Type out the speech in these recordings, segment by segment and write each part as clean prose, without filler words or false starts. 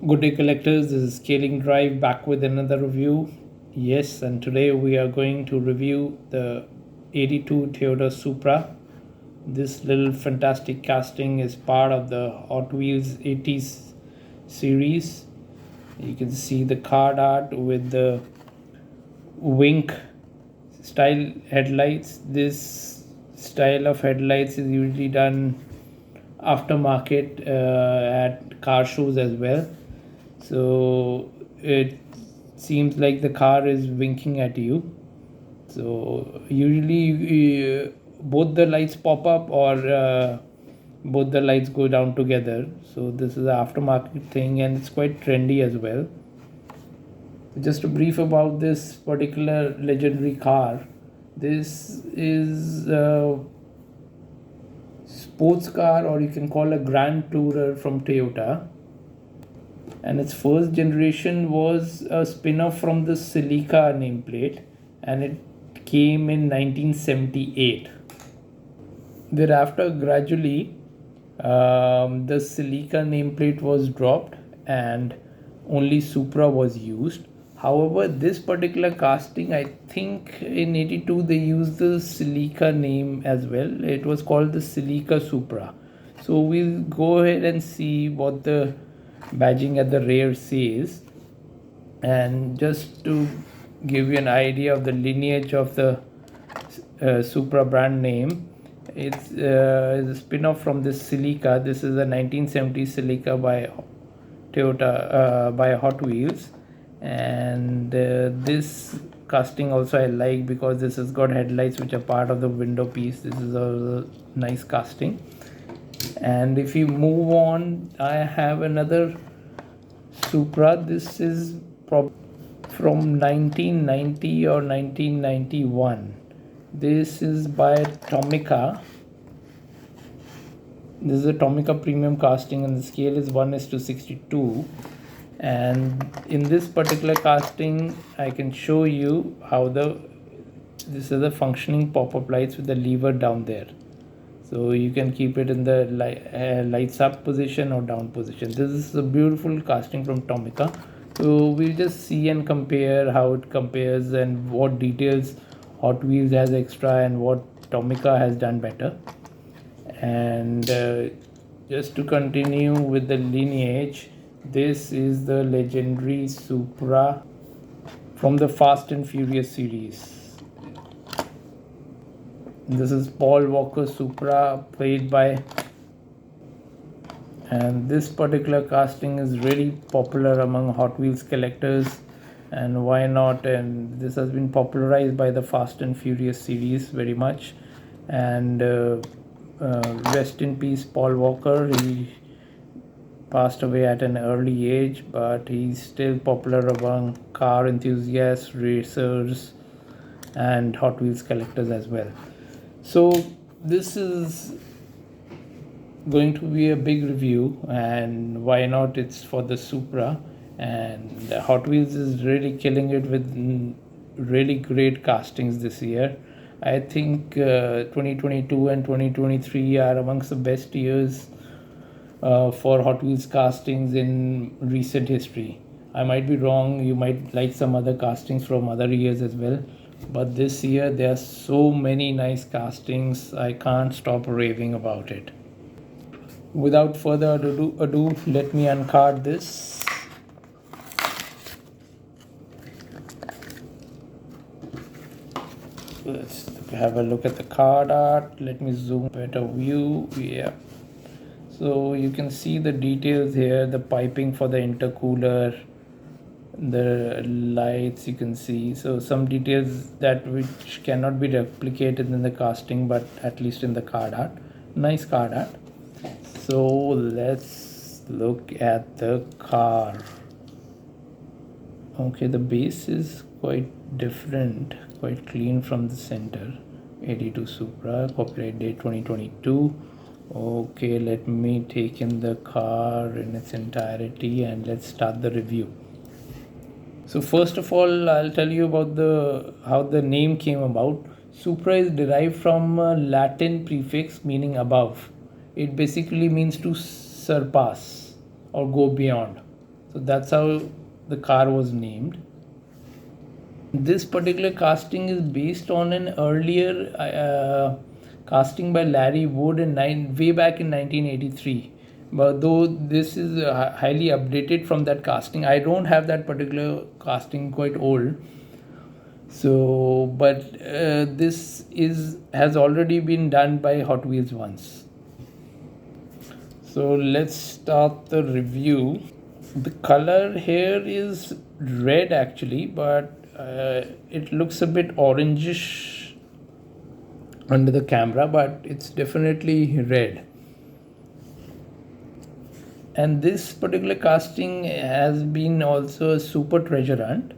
Good day, collectors. This is Scaling Drive back with another review. Yes, and today we are going to review the 82 Toyota Supra. This little fantastic casting is part of the Hot Wheels 80s series. You can see the card art with the wink style headlights. This style of headlights is usually done aftermarket at car shows as well. So it seems like the car is winking at you. So usually both the lights pop up or both the lights go down together. So this is an aftermarket thing and it's quite trendy as well. Just a brief about this particular legendary car. This is a sports car, or you can call a grand tourer from Toyota, and its first generation was a spin-off from the Celica nameplate, and it came in 1978. Thereafter, gradually, the Celica nameplate was dropped and only Supra was used. However, this particular casting, I think in 82 they used the Celica name as well. It was called the Celica Supra. So we'll go ahead and see what the badging at the rear says. And just to give you an idea of the lineage of the Supra brand name, it's a spin-off from this Celica. This is a 1970 Celica by Toyota, by Hot Wheels, and this casting also I like because this has got headlights which are part of the window piece. This is a nice casting. And if you move on, I have another Supra. This is from 1990 or 1991. This is by Tomica. This is a Tomica premium casting and the scale is 1:62. And in this particular casting I can show you how this is the functioning pop-up lights with the lever down there. So you can keep it in the lights up position or down position. This is a beautiful casting from Tomica. So we'll just see and compare how it compares and what details Hot Wheels has extra and what Tomica has done better. And just to continue with the lineage, this is the legendary Supra from the Fast and Furious series. This is Paul Walker Supra, played by, and this particular casting is really popular among Hot Wheels collectors, and why not? And this has been popularized by the Fast and Furious series very much. And rest in peace, Paul Walker. He passed away at an early age, but he's still popular among car enthusiasts, racers, and Hot Wheels collectors as well. So this is going to be a big review, and why not? It's for the Supra, and Hot Wheels is really killing it with really great castings this year. I think 2022 and 2023 are amongst the best years for Hot Wheels castings in recent history. I might be wrong, you might like some other castings from other years as well, but this year there are so many nice castings, I can't stop raving about it. Without further ado, let me uncard this. Let's have a look at the card art. Let me zoom better view. Yeah, so you can see the details here, the piping for the intercooler, the lights you can see. So some details that which cannot be replicated in the casting, but at least in the card art. Nice card art. So let's look at the car. Okay, the base is quite different, quite clean from the center. 82 Supra, copyright date 2022. Okay, let me take in the car in its entirety and let's start the review. So first of all, I'll tell you about how the name came about. Supra is derived from a Latin prefix meaning above. It basically means to surpass or go beyond. So that's how the car was named. This particular casting is based on an earlier casting by Larry Wood way back in 1983. But though this is highly updated from that casting, I don't have that particular casting, quite old. So, but this has already been done by Hot Wheels once. So let's start the review. The color here is red actually, but it looks a bit orangish under the camera, but it's definitely red. And this particular casting has been also a super treasure hunt,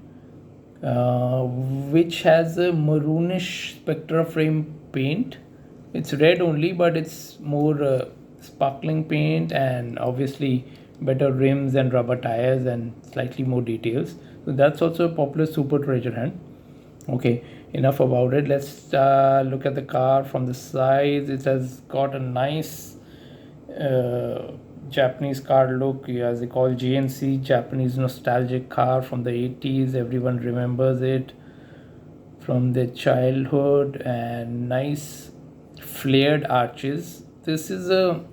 which has a maroonish spectra frame paint. It's red only, but it's more sparkling paint, and obviously better rims and rubber tires and slightly more details. So that's also a popular super treasure hunt. Okay, enough about it. Let's look at the car from the sides. It has got a nice Japanese car look, as they call GNC, Japanese nostalgic car from the 80s. Everyone remembers it from their childhood, and nice flared arches. This is a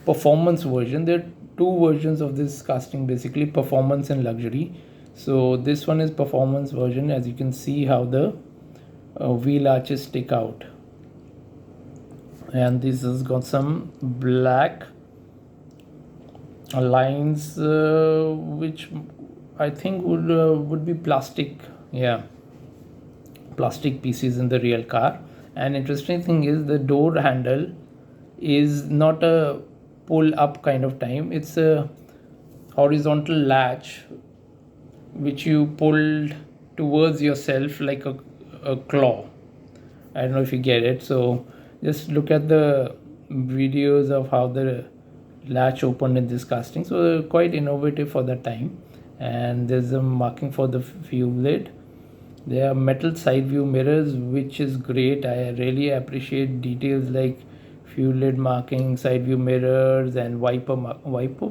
performance version. There are two versions of this casting, basically performance and luxury. So this one is performance version. As you can see how the wheel arches stick out, and this has got some black lines, which I think would be plastic, yeah, plastic pieces in the real car. And interesting thing is the door handle is not a pull up kind of time, it's a horizontal latch which you pull towards yourself like a claw. I don't know if you get it. So just look at the videos of how the latch opened in this casting. So quite innovative for that time. And there's a marking for the fuel lid. There are metal side view mirrors, which is great. I really appreciate details like fuel lid marking, side view mirrors, and wiper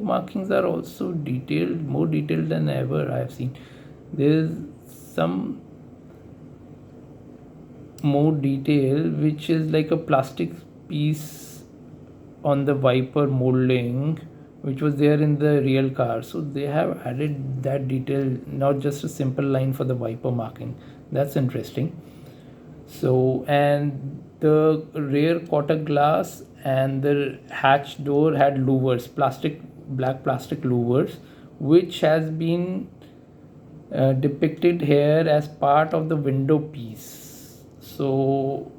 markings are also detailed, more detailed than ever I have seen. There's some more detail which is like a plastic piece on the wiper molding, which was there in the real car. So they have added that detail, not just a simple line for the wiper marking. That's interesting. So, and the rear quarter glass and the hatch door had louvers, black plastic louvers, which has been depicted here as part of the window piece. So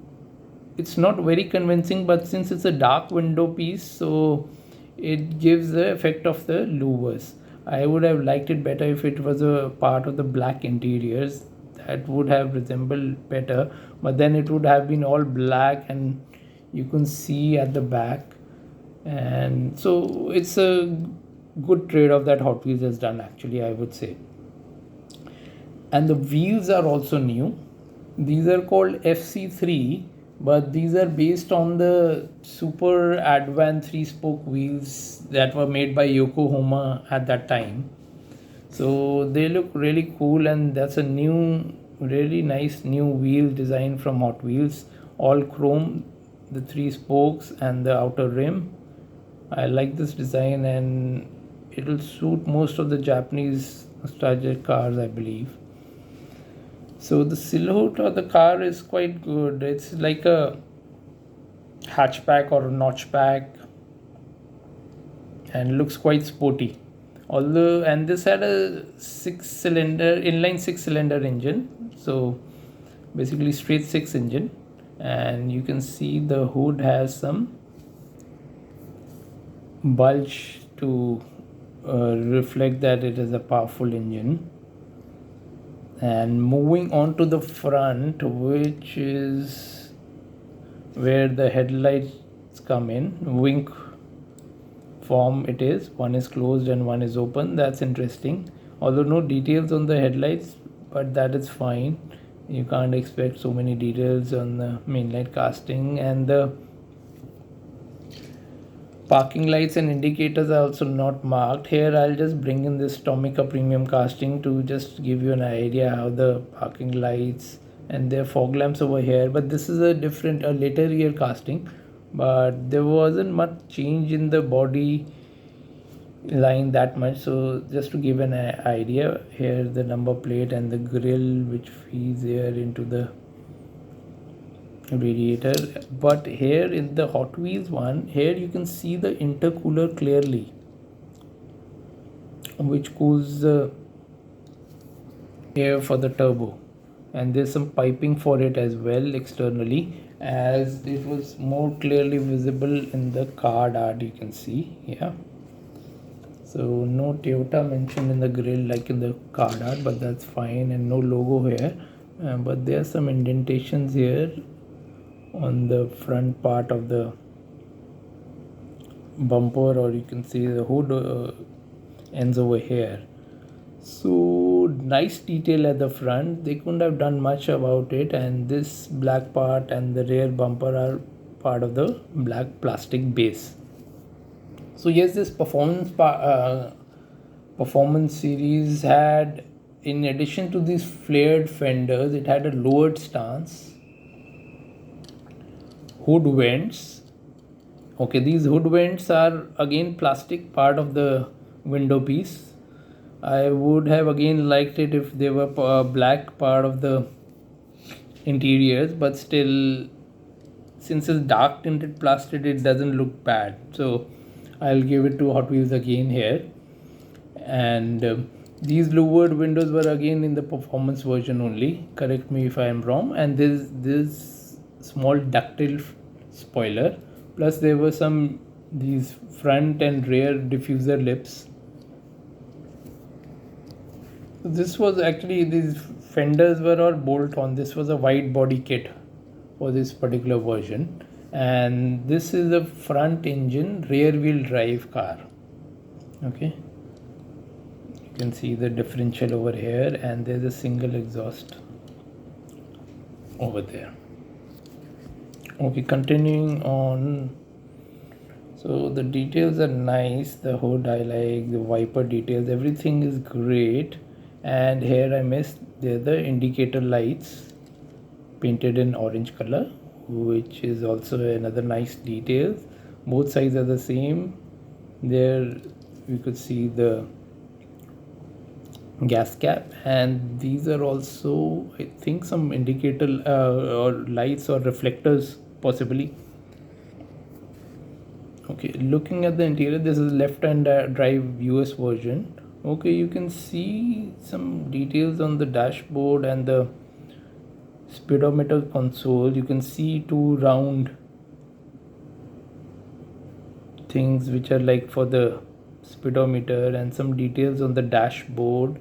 it's not very convincing, but since it's a dark window piece, so it gives the effect of the louvers. I would have liked it better if it was a part of the black interiors. That would have resembled better, but then it would have been all black and you can see at the back. And so it's a good trade-off that Hot Wheels has done, actually, I would say. And the wheels are also new. These are called FC3, but these are based on the super advanced 3-spoke wheels that were made by Yokohama at that time. So they look really cool, and that's a new, really nice new wheel design from Hot Wheels. All chrome, the 3 spokes and the outer rim. I like this design, and it will suit most of the Japanese nostalgic cars, I believe. So the silhouette of the car is quite good. It's like a hatchback or a notchback, and looks quite sporty. Although, and this had a inline 6-cylinder engine, so basically straight 6 engine. And you can see the hood has some bulge to reflect that it is a powerful engine. And moving on to the front, which is where the headlights come in, wink form it is. One is closed and one is open. That's interesting. Although no details on the headlights, but that is fine. You can't expect so many details on the mainlight casting. And the parking lights and indicators are also not marked. Here I'll just bring in this Tomica premium casting to just give you an idea how the parking lights and their fog lamps over here. But this is a different, a later year casting, but there wasn't much change in the body line that much. So just to give an idea, here the number plate and the grill which feeds air into the radiator. But here in the Hot Wheels one, here you can see the intercooler clearly, which cools the air for the turbo, and there's some piping for it as well externally, as it was more clearly visible in the card art. You can see, yeah. So no Toyota mentioned in the grill like in the card art, but that's fine, and no logo here. But there are some indentations here on the front part of the bumper, or you can see the hood ends over here. So nice detail at the front. They couldn't have done much about it, and this black part and the rear bumper are part of the black plastic base. So yes, this performance series had, in addition to these flared fenders, it had a lowered stance, hood vents. Okay, these hood vents are again plastic, part of the window piece. I would have again liked it if they were black part of the interiors, but still, since it's dark tinted plastic, it doesn't look bad. So I'll give it to Hot Wheels again here. And these lowered windows were again in the performance version only, correct me if I am wrong. And this small ductile spoiler, plus there were some these front and rear diffuser lips. This was actually, these fenders were all bolt on. This was a wide body kit for this particular version, and this is a front engine rear wheel drive car. Okay, you can see the differential over here, and there's a single exhaust over there. Okay, continuing on. So the details are nice. The hood I like, the wiper details, everything is great. And here I missed, they're the indicator lights painted in orange color, which is also another nice detail. Both sides are the same. There you could see the gas cap, and these are also, I think, some indicator or lights or reflectors possibly. Okay, looking at the interior, this is left-hand drive US version. Okay, you can see some details on the dashboard and the speedometer console. You can see two round things which are like for the speedometer, and some details on the dashboard.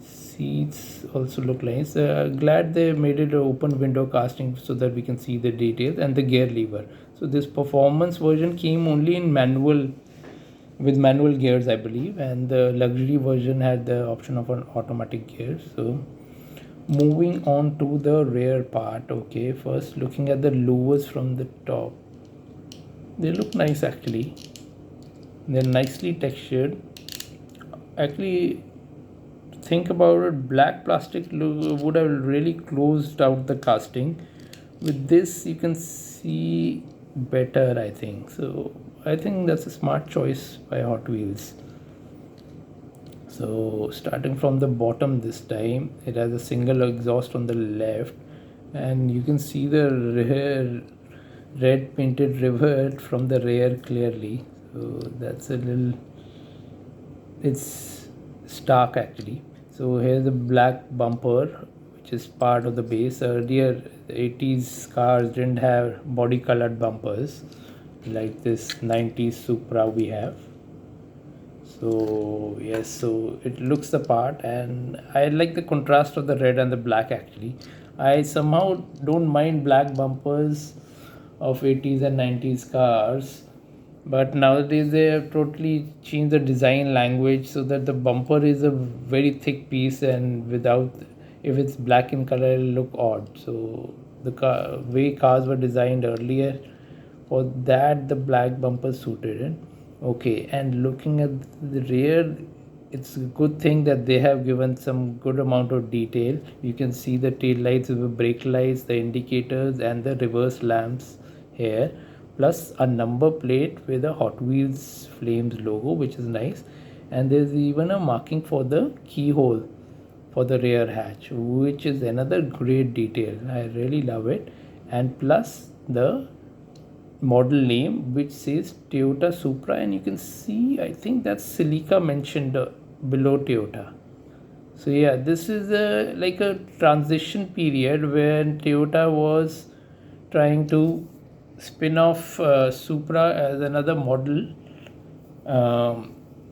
Seats also look nice. Glad they made it an open window casting so that we can see the details, and the gear lever. So this performance version came only in manual, with manual gears I believe, and the luxury version had the option of an automatic gear. So moving on to the rear part. Okay, first looking at the louvers from the top, they look nice actually. They're nicely textured. Actually, think about it, black plastic would have really closed out the casting. With this you can see better, I think. So I think that's a smart choice by Hot Wheels. So starting from the bottom, this time it has a single exhaust on the left, and you can see the rear red painted rivet from the rear clearly. So that's a little, it's stark actually. So here's the black bumper, which is part of the base. Earlier 80s cars didn't have body colored bumpers like this 90s Supra we have. So yes, so it looks the part, and I like the contrast of the red and the black actually. I somehow don't mind black bumpers of 80s and 90s cars, but nowadays they have totally changed the design language so that the bumper is a very thick piece, and without, if it's black in color, it'll look odd. So the way cars were designed earlier For that, the black bumper suited it. Okay, and looking at the rear, it's a good thing that they have given some good amount of detail. You can see the tail lights, the brake lights, the indicators, and the reverse lamps here, plus a number plate with a Hot Wheels Flames logo, which is nice. And there's even a marking for the keyhole for the rear hatch, which is another great detail. I really love it. And plus the model name, which says Toyota Supra, and you can see, I think that's Celica mentioned below Toyota. So yeah, this is like a transition period when Toyota was trying to spin off Supra as another model,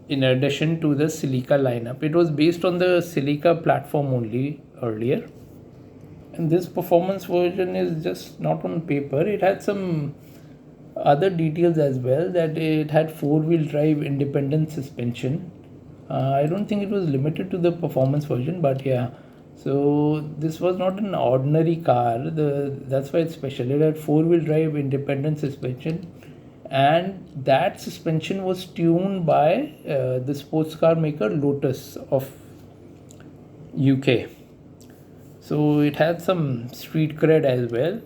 in addition to the Celica lineup. It was based on the Celica platform only earlier, and this performance version is just not on paper. It had some other details as well, that it had four-wheel drive independent suspension. I don't think it was limited to the performance version, but yeah. So this was not an ordinary car. That's why it's special. It had four-wheel drive independent suspension, and that suspension was tuned by the sports car maker Lotus of UK. So it had some street cred as well,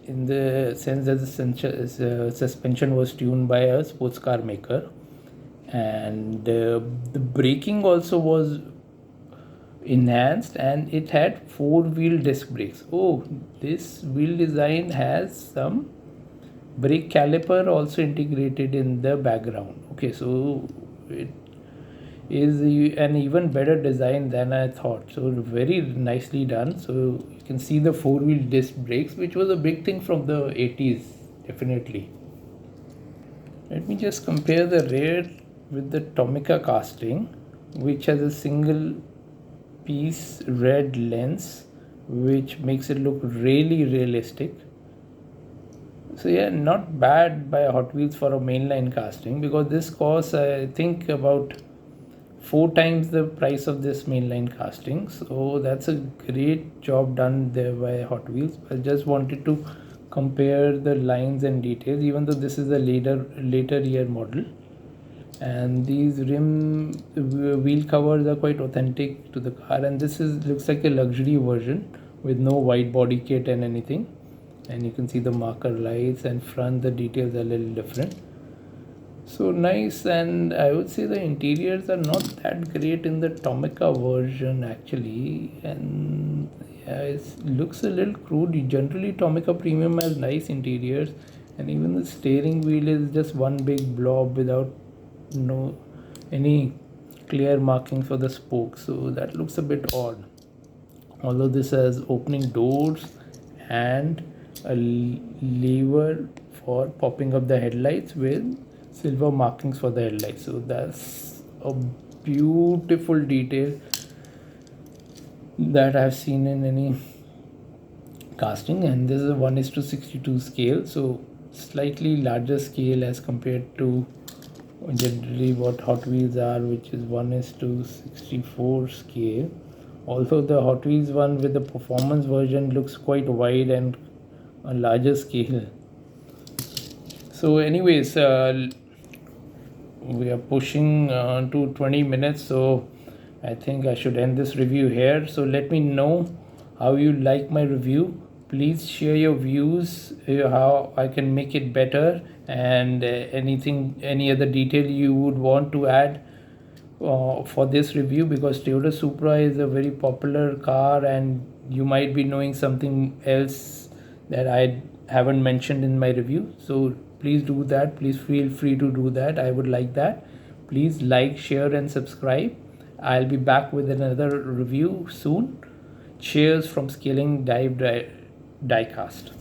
in the sense that the suspension was tuned by a sports car maker, and the braking also was enhanced, and it had four-wheel disc brakes. Oh, this wheel design has some brake caliper also integrated in the background. Okay, so it is an even better design than I thought. So very nicely done. So you can see the four-wheel disc brakes, which was a big thing from the 80s, definitely. Let me just compare the rear with the Tomica casting, which has a single piece red lens, which makes it look really realistic. So yeah, not bad by Hot Wheels for a mainline casting, because this costs, I think, about 4 times the price of this mainline casting. So that's a great job done there by Hot Wheels. I just wanted to compare the lines and details, even though this is a later year model. And these wheel covers are quite authentic to the car, and this looks like a luxury version with no wide body kit and anything. And you can see the marker lights, and front the details are a little different. So nice. And I would say the interiors are not that great in the Tomica version actually, and yeah, it looks a little crude. Generally Tomica Premium has nice interiors, and even the steering wheel is just one big blob without any clear markings for the spokes, so that looks a bit odd. Although this has opening doors and a lever for popping up the headlights with silver markings for the headlights, so that's a beautiful detail that I've seen in any casting. And this is a 1:62 scale, so slightly larger scale as compared to generally what Hot Wheels are, which is 1:64 scale. Although the Hot Wheels one with the performance version looks quite wide and a larger scale. So anyways, we are pushing to 20 minutes, so I think I should end this review here. So let me know how you like my review. Please share your views, how I can make it better, and any other detail you would want to add for this review, because Toyota Supra is a very popular car, and you might be knowing something else that I haven't mentioned in my review. So please do that. Please feel free to do that. I would like that. Please like, share, and subscribe. I'll be back with another review soon. Cheers from Scaling Diecast.